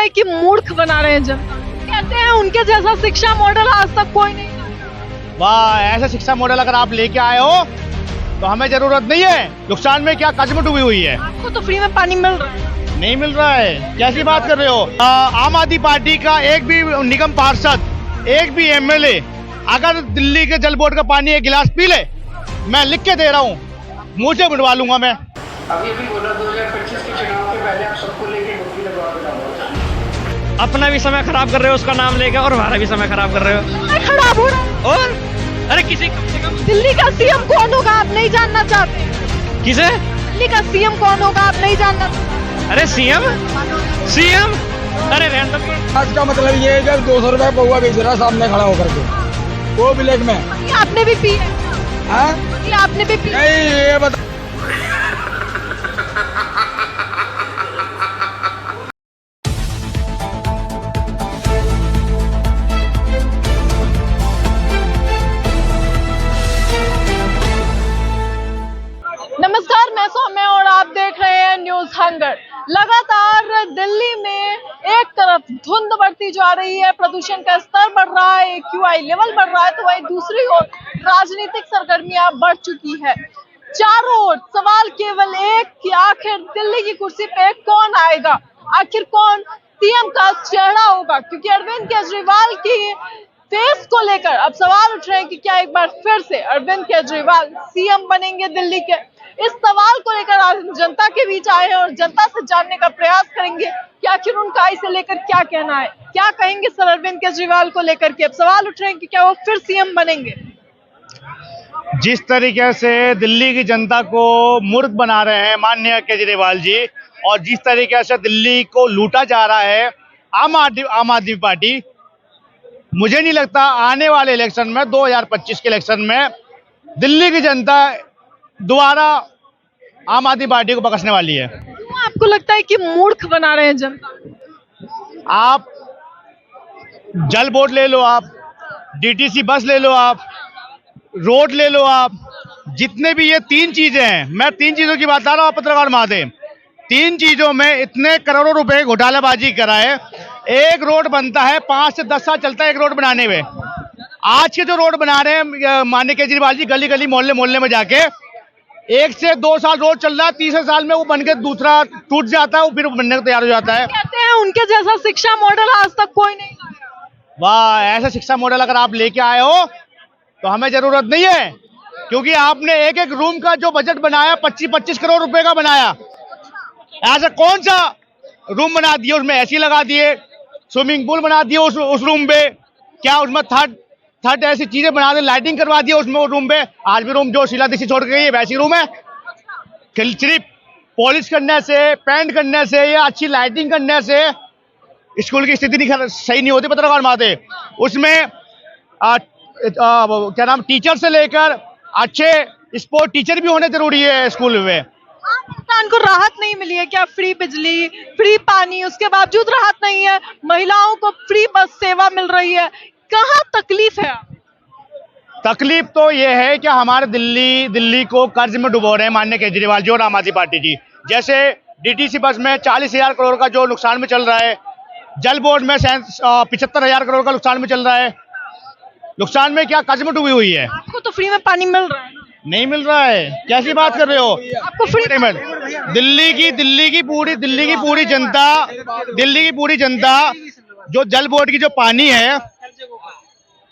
है कि मूर्ख बना रहे हैं जनता। कहते हैं उनके जैसा शिक्षा मॉडल आज तक कोई नहीं लाया। वाह, ऐसा शिक्षा मॉडल अगर आप लेके आए हो तो हमें जरूरत नहीं है। नुकसान में क्या कदम डूबी हुई है? आपको तो फ्री में पानी मिल रहा है। नहीं मिल रहा है, कैसी बात कर रहे हो? आम आदमी पार्टी का एक भी निगम पार्षद, एक भी एमएलए अगर दिल्ली के जल बोर्ड का पानी एक गिलास पी ले, मैं लिख के दे रहा हूँ, मुंह से बुलवा लूंगा मैं। अभी बोला 2025 के चुनाव के पहले आप सबको लेके डुबकी लगवा के डालो। अपना भी समय खराब कर रहे हो उसका नाम लेके, और हमारा भी समय खराब कर रहे हो। मैं खराब हो रहा हूँ। और अरे किसी कम से कम दिल्ली का सीएम कौन होगा आप नहीं जानना चाहते? किसे? दिल्ली का सीएम कौन होगा आप नहीं जानना चाहते? अरे सीएम सीएम अरे रहने दो। आज का मतलब ये है कि 200 रुपए पौवा बेच रहा है सामने खड़ा होकर के, वो ब्लैक में। ये आपने भी पी है? हाँ? ये आपने भी पी? नहीं, ये बता। नमस्कार, मैं सौम्या और आप देख रहे हैं न्यूज हंगर। लगातार दिल्ली में एक तरफ धुंध बढ़ती जा रही है, प्रदूषण का स्तर बढ़ रहा है, एक्यूआई लेवल बढ़ रहा है, तो वहीं दूसरी ओर राजनीतिक सरगर्मियां बढ़ चुकी है। चारों ओर सवाल केवल एक कि आखिर दिल्ली की कुर्सी पे कौन आएगा, आखिर कौन सीएम का चेहरा होगा, क्योंकि अरविंद केजरीवाल की फेस को लेकर अब सवाल उठ रहे हैं कि क्या एक बार फिर से अरविंद केजरीवाल सीएम बनेंगे दिल्ली के। इस सवाल को लेकर आज जनता के बीच आए हैं और जनता से जानने का प्रयास करेंगे कि आखिर उनका इसे लेकर क्या कहना है, क्या कहेंगे सर अरविंद केजरीवाल को लेकर के। अब सवाल उठ रहे हैं कि क्या वो फिर सीएम बनेंगे। जिस तरीके से दिल्ली की जनता को मूर्ख बना रहे हैं माननीय केजरीवाल जी, और जिस तरीके से दिल्ली को लूटा जा रहा है आम आदमी पार्टी, मुझे नहीं लगता आने वाले इलेक्शन में 2025 के इलेक्शन में दिल्ली की जनता दोबारा आम आदमी पार्टी को बख्शने वाली है। क्यों आपको लगता है कि मूर्ख बना रहे हैं जनता? आप जल बोर्ड ले लो, आप डीटीसी बस ले लो, आप रोड ले लो, आप जितने भी ये तीन चीजें हैं, मैं तीन चीजों की बात कर रहा हूँ पत्रकार महादेव, तीन चीजों में इतने करोड़ों रुपए घोटालाबाजी कराए। एक रोड बनता है 5 से 10 साल चलता है एक रोड बनाने में। आज के जो रोड बना रहे हैं माननीय केजरीवाल जी, गली गली मोहल्ले मोहल्ले में जाके 1 से 2 साल रोड चल रहा है, तीसरे साल में वो बनके दूसरा टूट जाता है, वो फिर बनने को तैयार हो जाता है। कहते हैं उनके जैसा शिक्षा मॉडल आज तक कोई नहीं लाया। वाह, ऐसा शिक्षा मॉडल अगर आप लेके आए हो तो हमें जरूरत नहीं है, क्योंकि आपने एक एक रूम का जो बजट बनाया 25-25 करोड़ रुपए का बनाया। ऐसा कौन सा रूम बना दिए, उसमें एसी लगा दिए, स्विमिंग पूल बना दिए उस रूम पे, क्या उसमें थर्ड ऐसी चीजें बना दी, लाइटिंग करवा दी उसमें, वो रूम पे। आज भी रूम जो शीला दीक्षित छोड़ के गई है वैसी रूम है। सिर्फ पॉलिश करने से, पेंट करने से या अच्छी लाइटिंग करने से स्कूल की स्थिति नहीं सही नहीं होती पत्रकार माते। उसमें क्या नाम, टीचर से लेकर अच्छे स्पोर्ट टीचर भी होने जरूरी है स्कूल में। इंसान को राहत नहीं मिली है क्या? फ्री बिजली, फ्री पानी, उसके बावजूद राहत नहीं है। महिलाओं को फ्री बस सेवा मिल रही है, कहाँ तकलीफ है? तकलीफ तो ये है कि हमारे दिल्ली को कर्ज में डुबो रहे हैं माननीय केजरीवाल जी और आम आदमी पार्टी जी। जैसे डीटीसी बस में 40,000 करोड़ का जो नुकसान में चल रहा है, जल बोर्ड में 75,000 करोड़ का नुकसान में चल रहा है। नुकसान में क्या कदम डूबी हुई है? आपको तो फ्री में पानी मिल रहा है। नहीं मिल रहा है, कैसी बात कर रहे हो? आपको फ्री में दिल्ली की पूरी जनता जो जल बोर्ड की जो पानी है,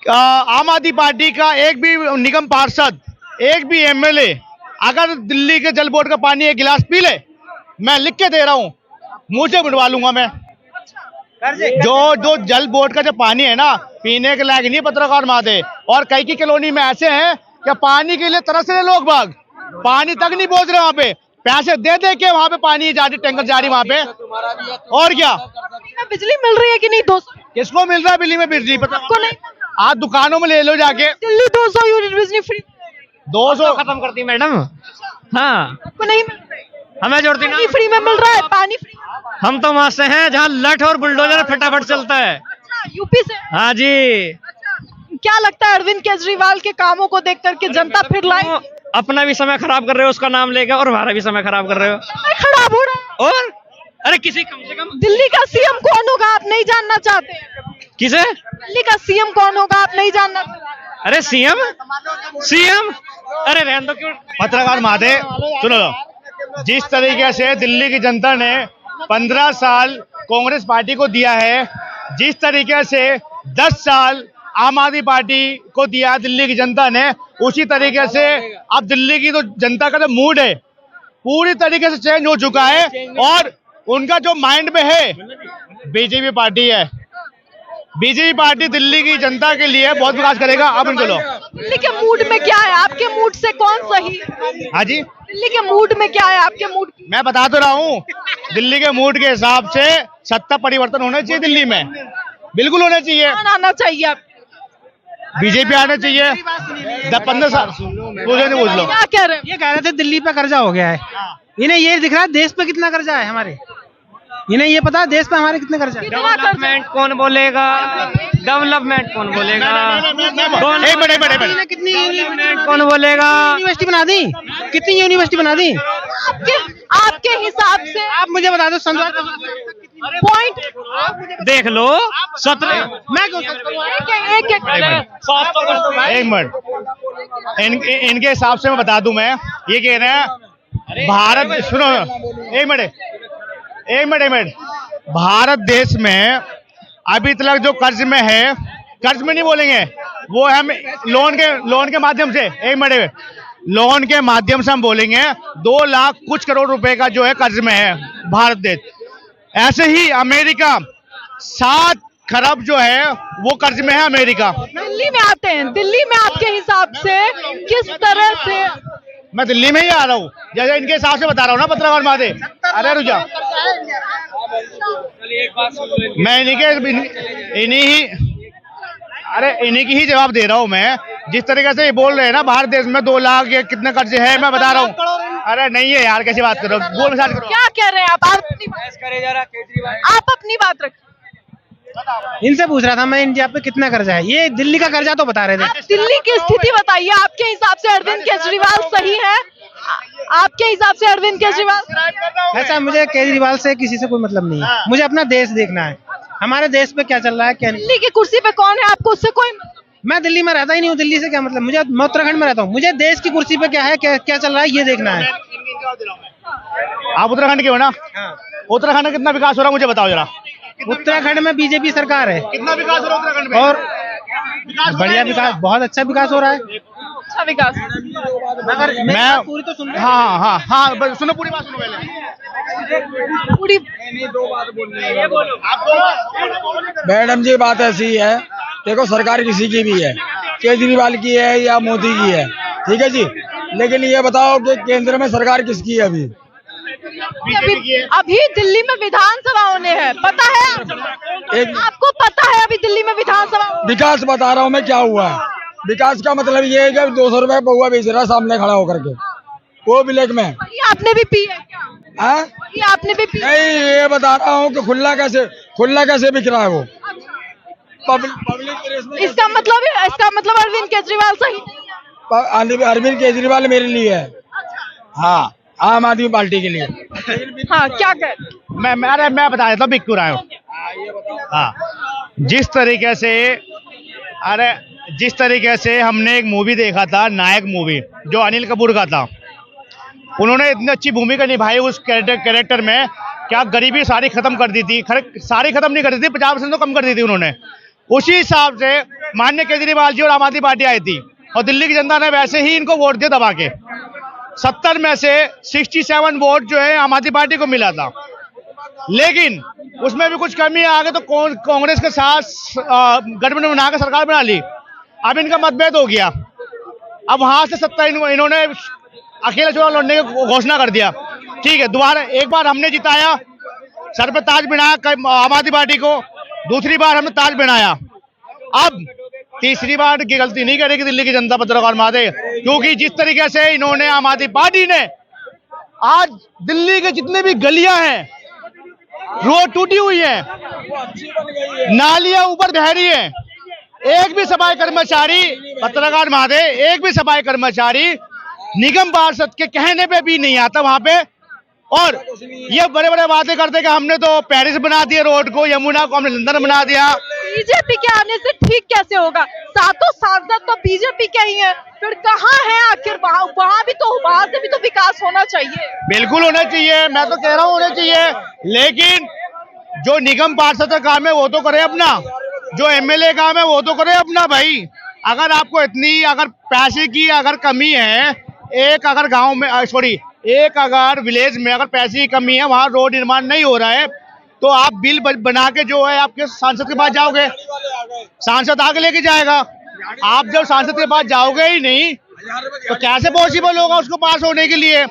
आम आदमी पार्टी का एक भी निगम पार्षद, एक भी एमएलए अगर दिल्ली के जल बोर्ड का पानी एक गिलास पी ले, मैं लिख के दे रहा हूँ, मुंह से बुलवा लूंगा मैं। जो जल बोर्ड का जो पानी है ना, पीने के लायक नहीं पत्रकार मादे। और कई की कॉलोनी में ऐसे हैं कि पानी के लिए तरस रहे लोग बाग, पानी तक नहीं पहुंच रहे, वहां पे पैसे दे दे के वहां पे पानी जा रही, टैंकर जा रही वहां पे। और क्या बिजली मिल रही है कि नहीं? 200 किसको मिल रहा है बिजली में? बिजली पता आपको नहीं? आज दुकानों में ले लो जाके, दिल्ली 200 यूनिट बिजली फ्री, 200 खत्म कर दी मैडम। हाँ, आपको नहीं मिल रही? हमें जोड़ती ना, पानी फ्री में मिल रहा है, पानी फ्री। हम तो वहां से हैं जहाँ लठ और बुलडोजर फटाफट चलता है। अच्छा, यूपी से? हाँ जी। अच्छा, क्या लगता है अरविंद केजरीवाल के कामों को देख करके जनता फिर लाई? अपना भी समय खराब कर रहे हो उसका नाम लेके, और हमारा भी समय खराब कर रहे हो। मैं खराब हो रहा हूँ। और अरे किसी कम से कम दिल्ली का सीएम कौन होगा नहीं जानना चाहते? किसे? दिल्ली का सीएम कौन होगा आप नहीं जानना चाहते? अरे सीएम सीएम अरे रहने दो क्यों। पत्रकार माधे सुनो, जिस तरीके से दिल्ली की जनता ने 15 साल कांग्रेस पार्टी को दिया है, जिस तरीके से 10 साल आम आदमी पार्टी को दिया दिल्ली की जनता ने, उसी तरीके से अब दिल्ली की तो जनता का जो मूड है पूरी तरीके से चेंज हो चुका है और उनका जो माइंड में है बीजेपी पार्टी है। बीजेपी पार्टी दिल्ली की जनता के लिए बहुत विकास करेगा। अब इन चलो, दिल्ली के मूड में क्या है? आपके मूड से कौन सही? हाँ जी, दिल्ली के मूड में क्या है? आपके मूड मैं बता तो रहा हूँ, दिल्ली के मूड के हिसाब से सत्ता परिवर्तन होना चाहिए दिल्ली में, बिल्कुल होना चाहिए। कौन आना चाहिए? आप बीजेपी आना चाहिए। 15 साल मुझे नहीं पूछ लो। क्या कह रहे हैं? ये कह रहे थे दिल्ली पे कर्जा हो गया है। इन्हें ये दिख रहा है देश पे कितना कर्जा है हमारे। इन्हें ये पता है देश पे हमारे कितने कर्जा है। डेवलपमेंट कौन बोलेगा? डेवलपमेंट कौन बोलेगा? एक मिनट कितनी डेवलपमेंट कौन बोलेगा? यूनिवर्सिटी बना दी, कितनी यूनिवर्सिटी बना दी। आपके हिसाब से आप मुझे बता दो पॉइंट देख लो 17 मैं क्यों सच करूं? एक मिनट, इनके हिसाब से मैं बता दूं, मैं ये कह रहे हैं भारत, सुनो एक मिनट, भारत देश में अभी तक जो कर्ज में है, कर्ज में नहीं बोलेंगे, वो हम लोन के माध्यम से, एक मिनट, लोन के माध्यम से हम बोलेंगे 2 लाख कुछ करोड़ रुपए का जो है कर्ज में है भारत देश। ऐसे ही अमेरिका 7 खरब जो है वो कर्ज में है अमेरिका। दिल्ली में आते हैं, दिल्ली में आपके हिसाब से किस तरह से? मैं दिल्ली में ही आ रहा हूँ, जैसे इनके हिसाब से बता रहा हूँ ना पत्रकार माधे। अरे रुझा, मैं इन्हीं की ही जवाब दे रहा हूँ मैं। जिस तरीके से ये बोल रहे हैं ना भारत देश में 2 लाख या कितने कर्जे है, मैं बता रहा हूँ। अरे नहीं है यार, कैसी बात करो, बोल विचार करो। क्या कह रहे हैं आप अपनी बात रखें। इनसे पूछ रहा था मैं, इंडिया पे कितना कर्जा है। ये दिल्ली का कर्जा तो बता रहे थे। आप दिल्ली की स्थिति बताइए, आपके हिसाब से अरविंद केजरीवाल सही है? आपके हिसाब से अरविंद केजरीवाल? ऐसा मुझे केजरीवाल से किसी से कोई मतलब नहीं है, मुझे अपना देश देखना है, हमारे देश पे क्या चल रहा है क्या नहीं। दिल्ली की कुर्सी पे कौन है? आपको उससे कोई मैं दिल्ली में रहता ही नहीं हूँ, दिल्ली से क्या मतलब, मैं उत्तराखंड में रहता हूँ। मुझे देश की कुर्सी पे क्या है, क्या चल रहा है ये देखना है। आप उत्तराखंड के हो ना? उत्तराखंड में कितना विकास हो रहा है मुझे बताओ जरा। उत्तराखंड में बीजेपी सरकार है। कितना विकास हो रहा है उत्तराखंड में? और बढ़िया विकास, बहुत अच्छा विकास हो रहा है। अच्छा विकास? मगर मैं पूरी तो सुन हाँ सुनो, पूरी बात सुनो पहले। पूरी मैडम जी बात ऐसी है, देखो सरकार किसी की भी है, केजरीवाल की है या मोदी की है, ठीक है जी, लेकिन ये बताओ कि केंद्र में सरकार किसकी है? अभी दिल्ली में विधानसभा होने हैं, पता है? आपको पता है अभी दिल्ली में विधानसभा? विकास बता रहा हूँ मैं क्या हुआ है। विकास का मतलब ये है कि 200 रुपए पौवा बेच रहा सामने खड़ा होकर के, वो ब्लैक में। ये आपने भी पी है क्या? ये आपने भी पी? नहीं, ये बता रहा हूँ कि खुला कैसे बिक रहा है वो पब्लिक। इसका मतलब अरविंद केजरीवाल सही? अरविंद केजरीवाल मेरे लिए है, हाँ, आम आदमी पार्टी के लिए। हाँ, क्या कर? मैं बता देता हूँ बिक्कू राय। हाँ, जिस तरीके से हमने एक मूवी देखा था, नायक मूवी, जो अनिल कपूर का था, उन्होंने इतनी अच्छी भूमिका निभाई उस कैरेक्टर में, क्या गरीबी सारी खत्म कर दी थी। सारी खत्म नहीं कर दी थी, 50% तो कम कर दी थी उन्होंने। उसी हिसाब से माननीय केजरीवाल जी और आम आदमी पार्टी आई थी, और दिल्ली की जनता ने वैसे ही इनको वोट दिया दबा के। 70 में से 67 वोट जो है आम आदमी पार्टी को मिला था, लेकिन उसमें भी कुछ कमी आ गई तो कांग्रेस के साथ गठबंधन बनाकर सरकार बना ली। अब इनका मतभेद हो गया, अब वहां से सत्ता इन्होंने अकेले चुनाव लड़ने की घोषणा कर दिया। ठीक है, दोबारा एक बार हमने जिताया, सर पे ताज बनाया आम आदमी पार्टी को, दूसरी बार हमने ताज बनाया, अब तीसरी बार की गलती नहीं करेगी दिल्ली की जनता पत्रकार माधे, क्योंकि जिस तरीके से इन्होंने आम आदमी पार्टी ने आज दिल्ली के जितने भी गलियां हैं, रोड टूटी हुई है, नालियां ऊपर बह रही है, एक भी सफाई कर्मचारी, पत्रकार माधे, एक भी सफाई कर्मचारी निगम पार्षद के कहने पे भी नहीं आता वहां पे और ये बड़े बड़े बातें करते कि हमने तो पेरिस बना दिया रोड को, यमुना को हमने लंदन बना दिया। बीजेपी के आने से ठीक कैसे होगा? सातों सांसद तो बीजेपी के ही हैं, फिर कहाँ है आखिर? वहां से भी तो विकास होना चाहिए। बिल्कुल होना चाहिए, मैं तो कह रहा हूँ होना चाहिए, लेकिन जो निगम पार्षद का काम है वो तो करे अपना, जो एमएलए काम है वो तो करे अपना भाई। अगर आपको इतनी अगर पैसे की अगर कमी है, एक अगर गांव में एक अगर विलेज में अगर पैसे की कमी है, वहां रोड निर्माण नहीं हो रहा है, तो आप बिल बना के जो है आपके सांसद के पास जाओगे, सांसद आगे लेके जाएगा। आप जब सांसद के पास जाओगे ही नहीं तो कैसे पॉसिबल होगा उसको पास होने के लिए?